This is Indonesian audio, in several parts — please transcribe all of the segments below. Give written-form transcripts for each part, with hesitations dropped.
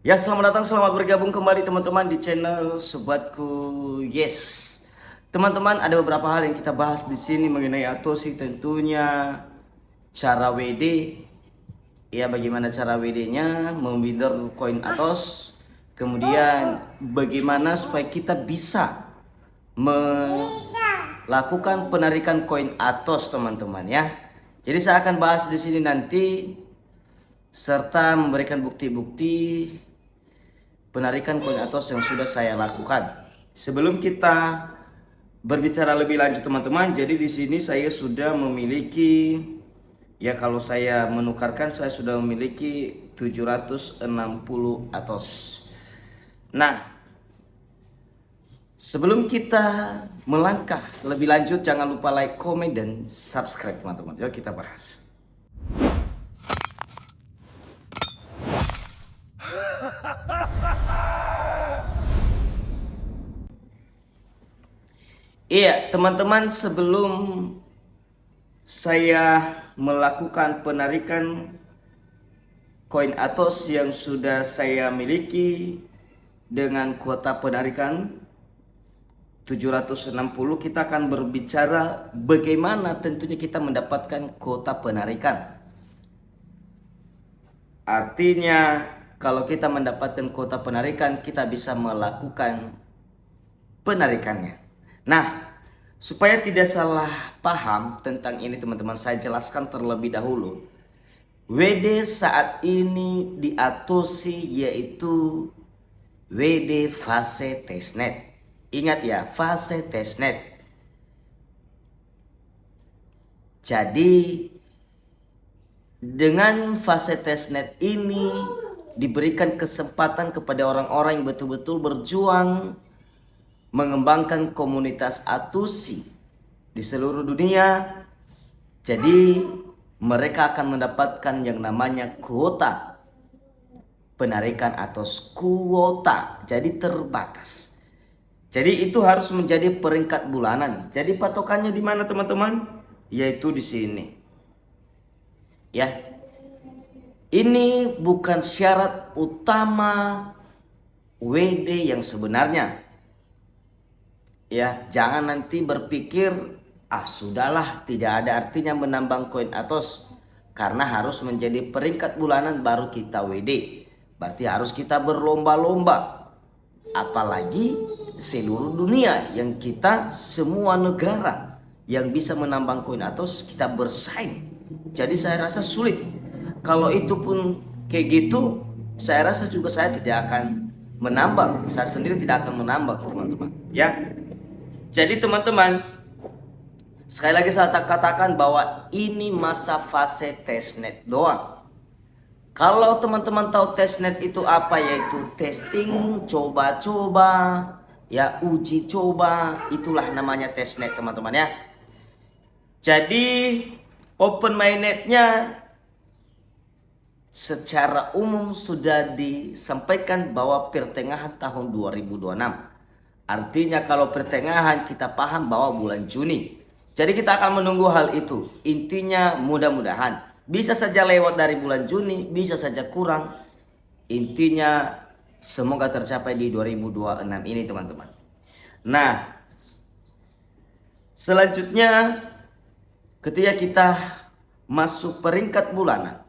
Ya, selamat datang, selamat bergabung kembali teman-teman di channel Sobatku. Yes, teman-teman, ada beberapa hal yang kita bahas di sini mengenai Atosi, tentunya cara WD. Ya, bagaimana cara WD-nya membinder koin Atos. Kemudian bagaimana supaya kita bisa melakukan penarikan koin Atos, teman-teman ya. Jadi saya akan bahas di sini nanti serta memberikan bukti-bukti penarikan koin Atos yang sudah saya lakukan. Sebelum kita berbicara lebih lanjut teman-teman, jadi di sini saya sudah memiliki, ya kalau saya menukarkan saya sudah memiliki 760 Atos. Nah, sebelum kita melangkah lebih lanjut, jangan lupa like, komen, dan subscribe teman-teman. Yuk kita bahas. Iya teman-teman, sebelum saya melakukan penarikan koin Atos yang sudah saya miliki dengan kuota penarikan 760, kita akan berbicara bagaimana tentunya kita mendapatkan kuota penarikan. Artinya kalau kita mendapatkan kuota penarikan, kita bisa melakukan penarikannya. Nah, supaya tidak salah paham tentang ini teman-teman, saya jelaskan terlebih dahulu. WD saat ini di Atosi yaitu WD fase testnet. Ingat ya, fase testnet. Jadi dengan fase testnet ini diberikan kesempatan kepada orang-orang yang betul-betul berjuang mengembangkan komunitas Atosi di seluruh dunia. Jadi mereka akan mendapatkan yang namanya kuota penarikan atau kuota, jadi terbatas. Jadi itu harus menjadi peringkat bulanan. Jadi patokannya di mana teman-teman? Yaitu di sini. Ya. Ini bukan syarat utama WD yang sebenarnya. Ya, jangan nanti berpikir sudahlah, tidak ada artinya menambang koin Atos karena harus menjadi peringkat bulanan baru kita WD. Berarti harus kita berlomba-lomba. Apalagi seluruh dunia yang kita semua negara yang bisa menambang koin Atos kita bersaing. Jadi saya rasa sulit. Kalau itu pun kayak gitu, saya rasa juga saya tidak akan menambang. Saya sendiri tidak akan menambang teman-teman. Ya. Jadi teman-teman, sekali lagi saya katakan bahwa ini masa fase testnet doang. Kalau teman-teman tahu testnet itu apa, yaitu testing, coba-coba, ya uji coba, itulah namanya testnet teman-teman ya. Jadi open mainnetnya secara umum sudah disampaikan bahwa pertengahan tahun 2026. Artinya kalau pertengahan kita paham bahwa bulan Juni. Jadi kita akan menunggu hal itu. Intinya mudah-mudahan. Bisa saja lewat dari bulan Juni, bisa saja kurang. Intinya semoga tercapai di 2026 ini teman-teman. Nah, selanjutnya ketika kita masuk peringkat bulanan,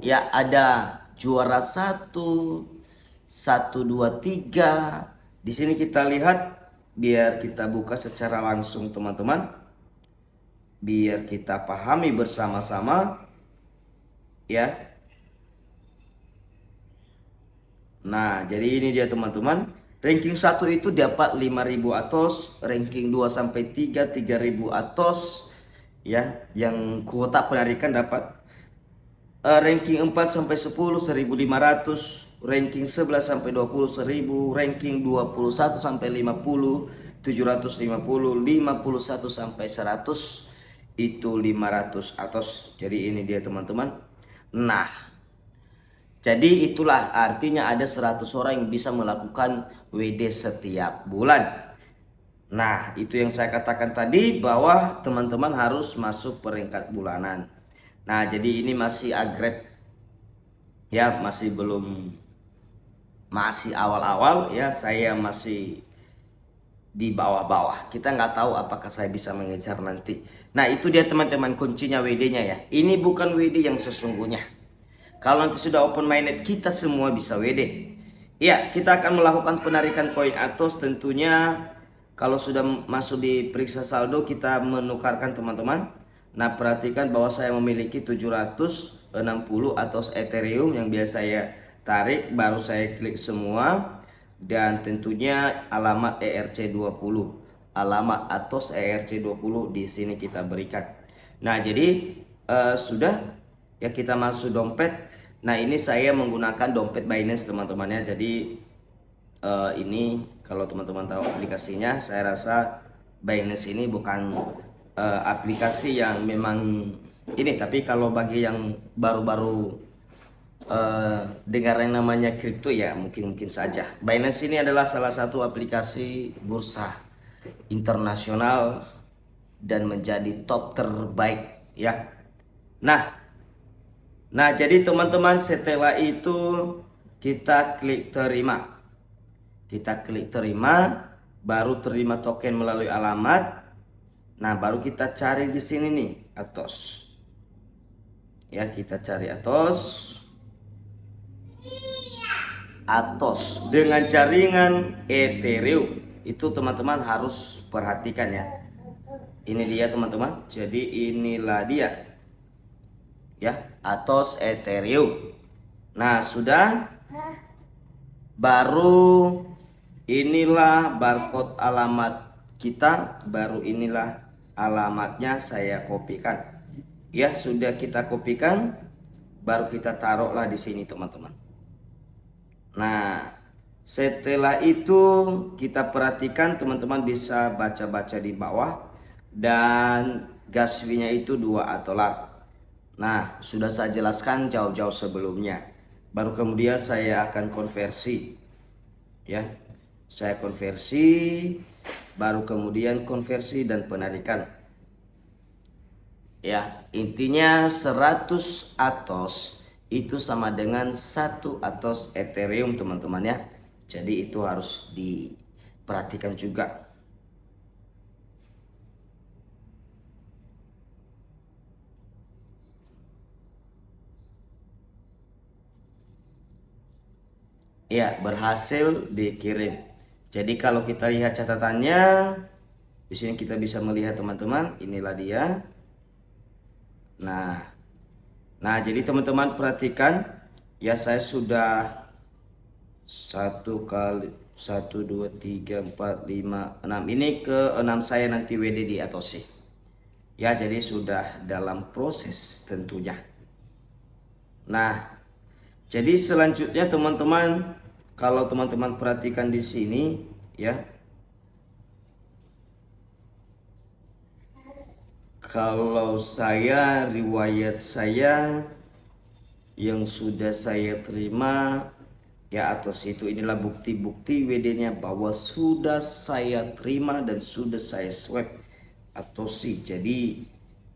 ya ada juara 1, 1, 2, 3. Di sini kita lihat, biar kita buka secara langsung teman-teman, biar kita pahami bersama-sama ya. Nah, jadi ini dia teman-teman. Ranking 1 itu dapat 5.000 Atos, ranking 2 sampai 3 3.000 Atos ya. Yang kuota penarikan dapat ranking 4 sampai 10 1.500, ranking 11 sampai 20 1.000, ranking 21 sampai 50 750, 51 sampai 100 itu 500 Atos. Jadi ini dia teman-teman. Nah, jadi itulah artinya ada 100 orang yang bisa melakukan WD setiap bulan. Nah, itu yang saya katakan tadi bahwa teman-teman harus masuk peringkat bulanan. Nah, jadi ini masih agrep ya, masih belum masih awal-awal ya, saya masih di bawah-bawah. Kita nggak tahu apakah saya bisa mengejar nanti. Nah itu dia teman-teman kuncinya WD-nya ya. Ini bukan WD yang sesungguhnya. Kalau nanti sudah open minded kita semua bisa WD. Ya, kita akan melakukan penarikan koin Atos tentunya. Kalau sudah masuk di periksa saldo kita menukarkan teman-teman. Nah perhatikan bahwa saya memiliki 760 Atos Ethereum yang biasa saya tarik. Baru saya klik semua. Dan tentunya alamat ERC20, alamat Atos ERC20 di sini kita berikan. Nah jadi sudah ya, kita masuk dompet. Nah ini saya menggunakan dompet Binance teman-teman ya. Jadi ini kalau teman-teman tahu aplikasinya, saya rasa Binance ini bukan aplikasi yang memang ini, tapi kalau bagi yang baru-baru dengar yang namanya kripto ya mungkin saja. Binance ini adalah salah satu aplikasi bursa internasional dan menjadi top terbaik ya. Nah jadi teman-teman setelah itu kita klik terima. Kita klik terima, baru terima token melalui alamat. Nah baru kita cari di sini nih Atos. Ya kita cari Atos. Atos dengan jaringan Ethereum. Itu teman-teman harus perhatikan ya. Ini dia teman-teman. Jadi inilah dia. Ya, Atos Ethereum. Nah, sudah. Baru inilah barcode alamat kita. Baru inilah alamatnya saya kopikan. Ya, sudah kita kopikan. Baru kita taruhlah di sini teman-teman. Nah setelah itu kita perhatikan teman-teman bisa baca-baca di bawah. Dan gas fee-nya itu $2. Nah sudah saya jelaskan jauh-jauh sebelumnya. Baru kemudian saya akan konversi ya. Saya konversi, baru kemudian konversi dan penarikan. Ya intinya 100 Atos itu sama dengan 1 Atos Ethereum teman-teman ya. Jadi itu harus diperhatikan juga. Ya berhasil dikirim. Jadi kalau kita lihat catatannya di sini kita bisa melihat teman-teman, inilah dia. Nah jadi teman-teman perhatikan ya, saya sudah 1 kali 1 2 3 4 5 6, ini ke 6 saya nanti WD di Atosi ya. Jadi sudah dalam proses tentunya. Nah jadi selanjutnya teman-teman, kalau teman-teman perhatikan di sini ya, kalau saya riwayat saya yang sudah saya terima ya Atos itu, inilah bukti-bukti WD-nya bahwa sudah saya terima dan sudah saya swipe Atosi. Jadi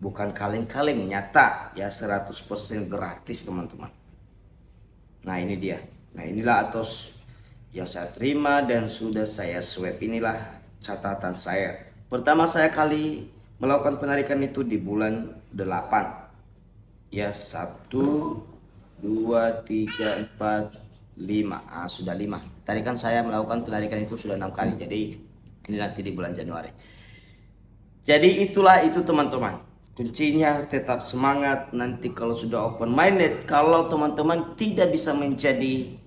bukan kaleng-kaleng, nyata ya, 100% gratis teman-teman. Nah ini dia. Nah inilah Atos yang saya terima dan sudah saya swipe. Inilah catatan saya. Pertama saya kali melakukan penarikan itu di bulan 8 ya, 1 2 3 4 5. Sudah 5. Tadi kan saya melakukan penarikan itu sudah 6 kali. Jadi ini nanti di bulan Januari. Jadi itulah itu teman-teman. Kuncinya tetap semangat. Nanti kalau sudah open minded, kalau teman-teman tidak bisa menjadi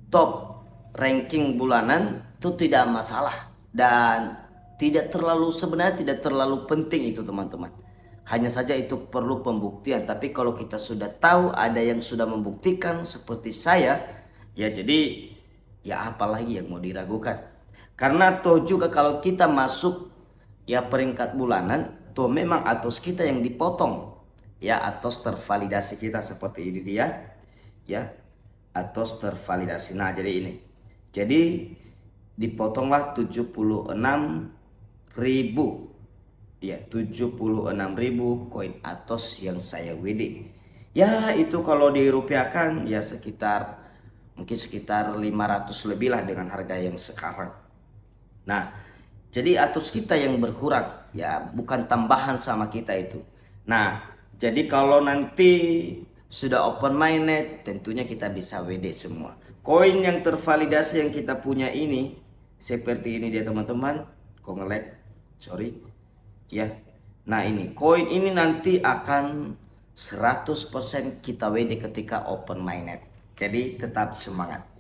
top ranking bulanan, itu tidak masalah. Dan sebenarnya tidak terlalu penting itu teman-teman. Hanya saja itu perlu pembuktian. Tapi kalau kita sudah tahu ada yang sudah membuktikan seperti saya, ya jadi ya apalagi yang mau diragukan. Karena toh juga kalau kita masuk ya peringkat bulanan, toh memang Atos kita yang dipotong. Ya Atos tervalidasi kita seperti ini dia. Ya Atos tervalidasi. Nah jadi ini. Jadi dipotonglah 76.000. Ya 76.000 koin Atos yang saya WD. Ya itu kalau dirupiahkan ya sekitar mungkin sekitar 500 lebih lah dengan harga yang sekarang. Nah, jadi atus kita yang berkurang ya, bukan tambahan sama kita itu. Nah, jadi kalau nanti sudah open minded tentunya kita bisa WD semua. Koin yang tervalidasi yang kita punya ini seperti ini dia teman-teman. Kok nge-lag? Sorry. Ya. Nah, ini koin ini nanti akan 100% kita WD ketika open minded. Jadi tetap semangat.